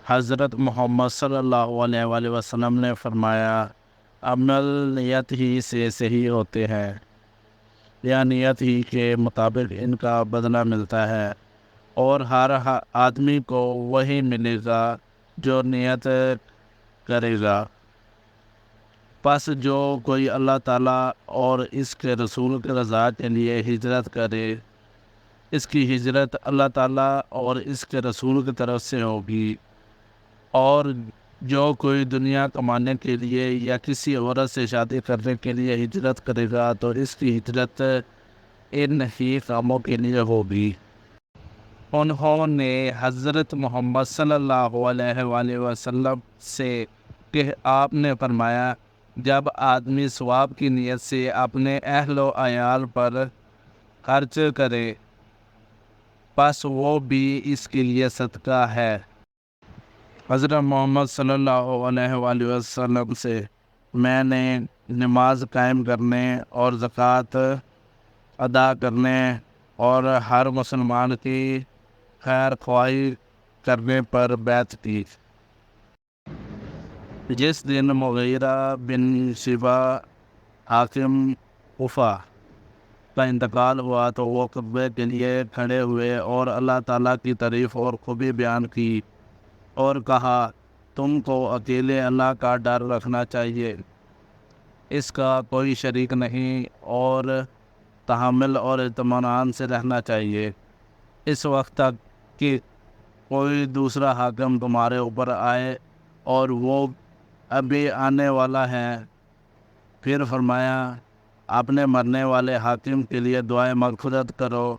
حضرت محمد صلی اللہ علیہ وآلہ وسلم نے فرمایا عمل نیت ہی سے صحیح ہوتے ہیں، یا نیت ہی کے مطابق ان کا بدلہ ملتا ہے، اور ہر آدمی کو وہی ملے گا جو نیت کرے گا۔ پس جو کوئی اللہ تعالیٰ اور اس کے رسول کی رضا کے لیے ہجرت کرے، اس کی ہجرت اللہ تعالیٰ اور اس کے رسول کی طرف سے ہوگی، اور جو کوئی دنیا کمانے کے لیے یا کسی عورت سے شادی کرنے کے لیے ہجرت کرے گا تو اس کی ہجرت ان ہی کاموں کے لیے ہوگی۔ انہوں نے حضرت محمد صلی اللہ علیہ وآلہ وسلم سے کہ آپ نے فرمایا جب آدمی ثواب کی نیت سے اپنے اہل و عیال پر خرچ کرے پس وہ بھی اس کے لیے صدقہ ہے۔ حضرت محمد صلی اللہ علیہ وآلہ وسلم سے میں نے نماز قائم کرنے اور زکوٰۃ ادا کرنے اور ہر مسلمان کی خیر خواہی کرنے پر بیعت کی۔ جس دن مغیرہ بن شعبہ حاکم کوفہ کا انتقال ہوا تو وہ خطبے کے لیے کھڑے ہوئے اور اللہ تعالیٰ کی تعریف اور خوبی بیان کی اور کہا تم کو اکیلے اللہ کا ڈر رکھنا چاہیے، اس کا کوئی شریک نہیں، اور تحمل اور اطمینان سے رہنا چاہیے اس وقت تک کہ کوئی دوسرا حاکم تمہارے اوپر آئے اور وہ ابھی آنے والا ہے۔ پھر فرمایا اپنے مرنے والے حاکم کے لیے دعائے مغفرت کرو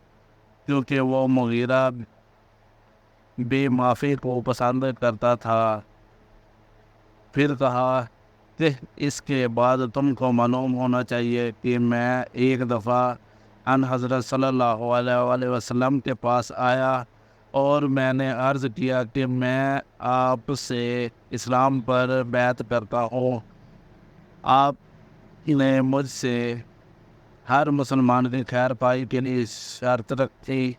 کیونکہ وہ مغیرہ بھی معافی کو پسند کرتا تھا۔ پھر کہا کہ اس کے بعد تم کو معلوم ہونا چاہیے کہ میں ایک دفعہ آنحضرت صلی اللہ علیہ وآلہ وسلم کے پاس آیا اور میں نے عرض کیا کہ میں آپ سے اسلام پر بیعت کرتا ہوں۔ آپ نے مجھ سے ہر مسلمان کی خیر پائی کے لیے شرط رکھی،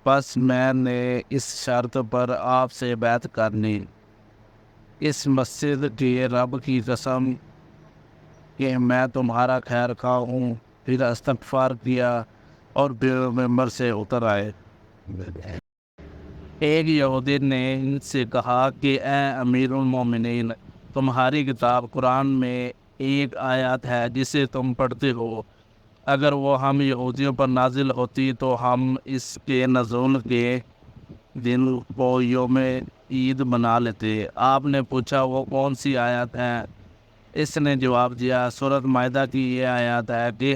بس میں نے اس شرط پر آپ سے بیعت کرنی۔ اس مسجد کی رب کی قسم کہ میں تمہارا خیر خواہ ہوں۔ پھر استغفار کیا اور پھر ممبر سے اتر آئے۔ ایک یہودی نے ان سے کہا کہ اے امیر المومنین، تمہاری کتاب قرآن میں ایک آیت ہے جسے تم پڑھتے ہو، اگر وہ ہم یہودیوں پر نازل ہوتی تو ہم اس کے نزول کے دن کو یوم عید بنا لیتے۔ آپ نے پوچھا وہ کون سی آیت ہے؟ اس نے جواب دیا سورۃ مائدہ کی یہ آیت ہے کہ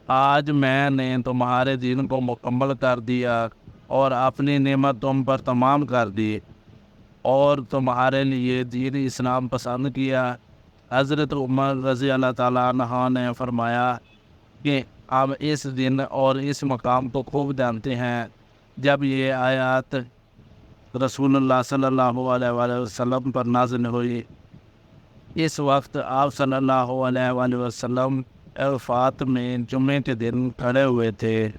آج میں نے تمہارے دین کو مکمل کر دیا اور اپنی نعمت تم پر تمام کر دی اور تمہارے لیے دین اسلام پسند کیا۔ حضرت عمر رضی اللہ تعالیٰ عنہ نے فرمایا کہ ہم اس دن اور اس مقام کو خوب جانتے ہیں۔ جب یہ آیات رسول اللہ صلی اللہ علیہ وآلہ وسلم پر نازل ہوئی، اس وقت آپ صلی اللہ علیہ وآلہ وسلم عرفات میں جمعے کے دن کھڑے ہوئے تھے۔